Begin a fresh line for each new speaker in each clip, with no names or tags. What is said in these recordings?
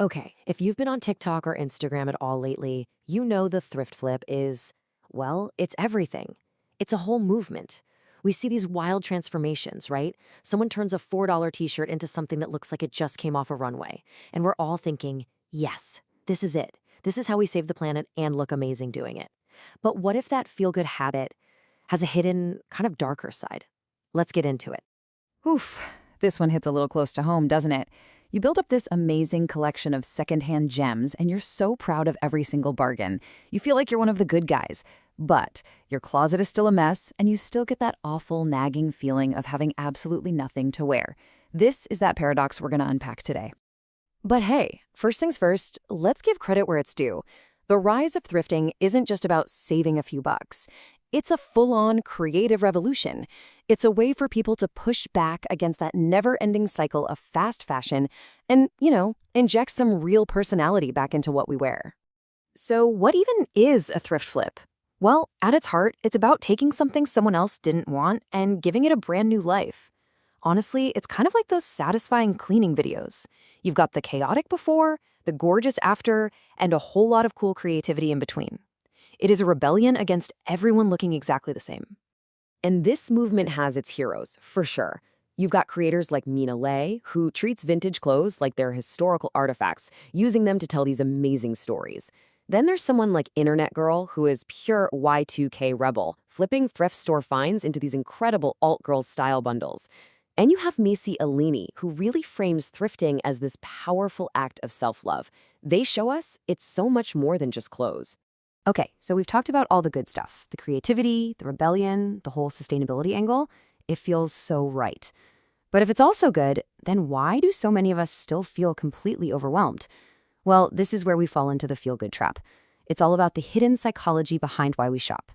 Okay, if you've been on TikTok or Instagram at all lately, you know the thrift flip is, well, it's everything. It's a whole movement. We see these wild transformations, right? Someone turns a $4 t-shirt into something that looks like it just came off a runway. And we're all thinking, yes, this is it. This is how we save the planet and look amazing doing it. But what if that feel-good habit has a hidden, kind of darker side? Let's get into it.
Oof, this one hits a little close to home, doesn't it? You build up this amazing collection of secondhand gems, and you're so proud of every single bargain. You feel like you're one of the good guys. But your closet is still a mess, and you still get that awful, nagging feeling of having absolutely nothing to wear. This is that paradox we're going to unpack today. But hey, first things first, let's give credit where it's due. The rise of thrifting isn't just about saving a few bucks. It's a full-on creative revolution. It's a way for people to push back against that never-ending cycle of fast fashion and, inject some real personality back into what we wear. So what even is a thrift flip? Well, at its heart, it's about taking something someone else didn't want and giving it a brand new life. Honestly, it's kind of like those satisfying cleaning videos. You've got the chaotic before, the gorgeous after, and a whole lot of cool creativity in between. It is a rebellion against everyone looking exactly the same. And this movement has its heroes, for sure. You've got creators like Mina Lay, who treats vintage clothes like they're historical artifacts, using them to tell these amazing stories. Then there's someone like Internet Girl, who is pure Y2K rebel, flipping thrift store finds into these incredible alt-girl style bundles. And you have Macy Alini, who really frames thrifting as this powerful act of self-love. They show us it's so much more than just clothes. Okay, so we've talked about all the good stuff, the creativity, the rebellion, the whole sustainability angle. It feels so right. But if it's also good, then why do so many of us still feel completely overwhelmed? Well, this is where we fall into the feel-good trap. It's all about the hidden psychology behind why we shop.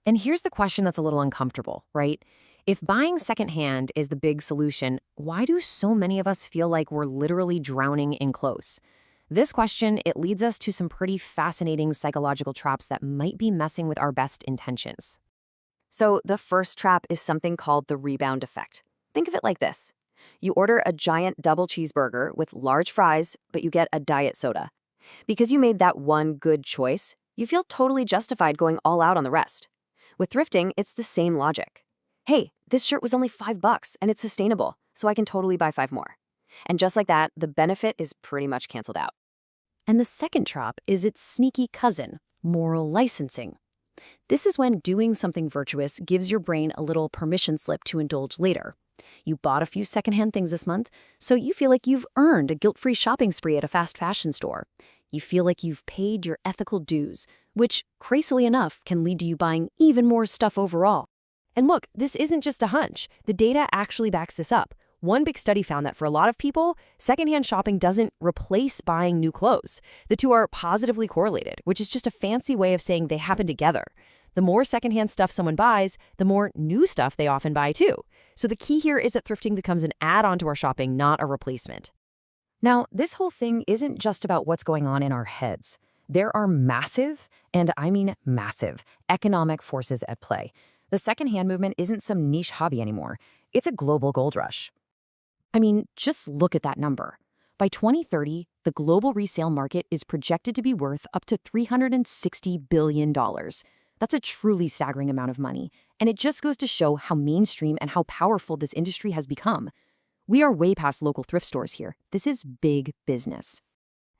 And here's the question that's a little uncomfortable, right? If buying secondhand is the big solution, why do so many of us feel like we're literally drowning in clothes? This question, it leads us to some pretty fascinating psychological traps that might be messing with our best intentions. So the first trap is something called the rebound effect. Think of it like this. You order a giant double cheeseburger with large fries, but you get a diet soda. Because you made that one good choice, you feel totally justified going all out on the rest. With thrifting, it's the same logic. Hey, this shirt was only $5 and it's sustainable, so I can totally buy 5 more. And just like that, the benefit is pretty much canceled out. And the second trap is its sneaky cousin, moral licensing. This is when doing something virtuous gives your brain a little permission slip to indulge later. You bought a few secondhand things this month, so you feel like you've earned a guilt-free shopping spree at a fast fashion store. You feel like you've paid your ethical dues, which, crazily enough, can lead to you buying even more stuff overall. And look, this isn't just a hunch. The data actually backs this up. One big study found that for a lot of people, secondhand shopping doesn't replace buying new clothes. The two are positively correlated, which is just a fancy way of saying they happen together. The more secondhand stuff someone buys, the more new stuff they often buy too. So the key here is that thrifting becomes an add-on to our shopping, not a replacement. Now, this whole thing isn't just about what's going on in our heads. There are massive, and I mean massive, economic forces at play. The secondhand movement isn't some niche hobby anymore. It's a global gold rush. I mean, just look at that number. By 2030, the global resale market is projected to be worth up to $360 billion. That's a truly staggering amount of money, and it just goes to show how mainstream and how powerful this industry has become. We are way past local thrift stores here. This is big business.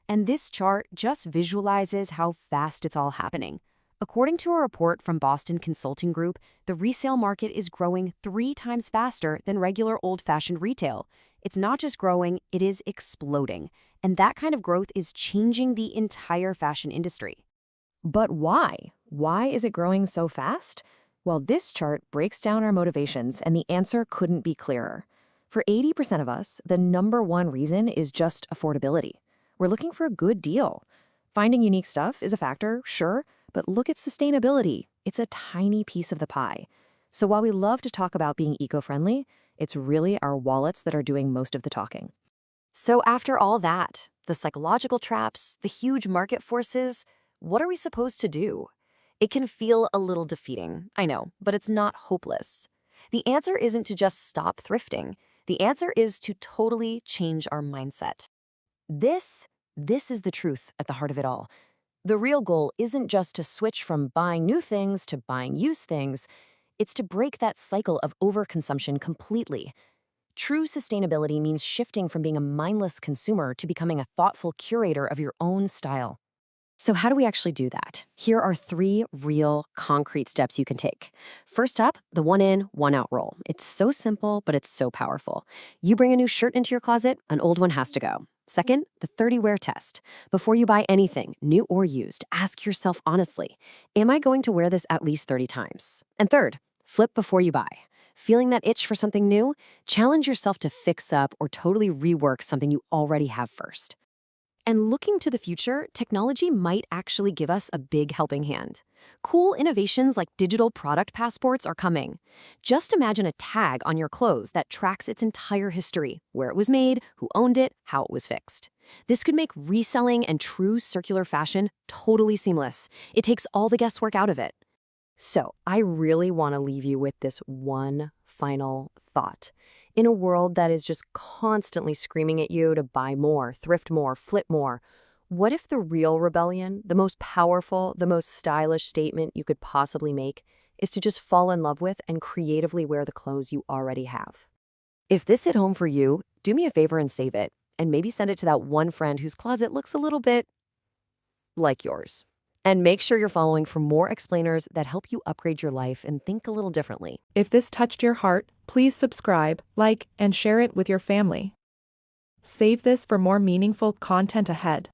And this chart just visualizes how fast it's all happening. According to a report from Boston Consulting Group, the resale market is growing 3 times faster than regular old-fashioned retail. It's not just growing, it is exploding. And that kind of growth is changing the entire fashion industry. But why? Why is it growing so fast? Well, this chart breaks down our motivations, and the answer couldn't be clearer. For 80% of us, the number one reason is just affordability. We're looking for a good deal. Finding unique stuff is a factor, sure, but look at sustainability. It's a tiny piece of the pie. So while we love to talk about being eco-friendly, it's really our wallets that are doing most of the talking. So after all that, the psychological traps, the huge market forces, what are we supposed to do? It can feel a little defeating, I know, but it's not hopeless. The answer isn't to just stop thrifting. The answer is to totally change our mindset. This
This is the truth at the heart of it all. The real goal isn't just to switch from buying new things to buying used things, it's to break that cycle of overconsumption completely. True sustainability means shifting from being a mindless consumer to becoming a thoughtful curator of your own style. So, how do we actually do that? Here are 3 real, concrete steps you can take. First up, the one in, one out rule. It's so simple, but it's so powerful. You bring a new shirt into your closet, an old one has to go. Second, the 30 wear test. Before you buy anything, new or used, ask yourself honestly, am I going to wear this at least 30 times? And third, flip before you buy. Feeling that itch for something new? Challenge yourself to fix up or totally rework something you already have first. And looking to the future, technology might actually give us a big helping hand. Cool innovations like digital product passports are coming. Just imagine a tag on your clothes that tracks its entire history, where it was made, who owned it, how it was fixed. This could make reselling and true circular fashion totally seamless. It takes all the guesswork out of it. So, I really want to leave you with this one final thought. In a world that is just constantly screaming at you to buy more, thrift more, flip more, what if the real rebellion, the most powerful, the most stylish statement you could possibly make, is to just fall in love with and creatively wear the clothes you already have? If this hit home for you, do me a favor and save it, and maybe send it to that one friend whose closet looks a little bit like yours. And make sure you're following for more explainers that help you upgrade your life and think a little differently.
If this touched your heart, please subscribe, like, and share it with your family. Save this for more meaningful content ahead.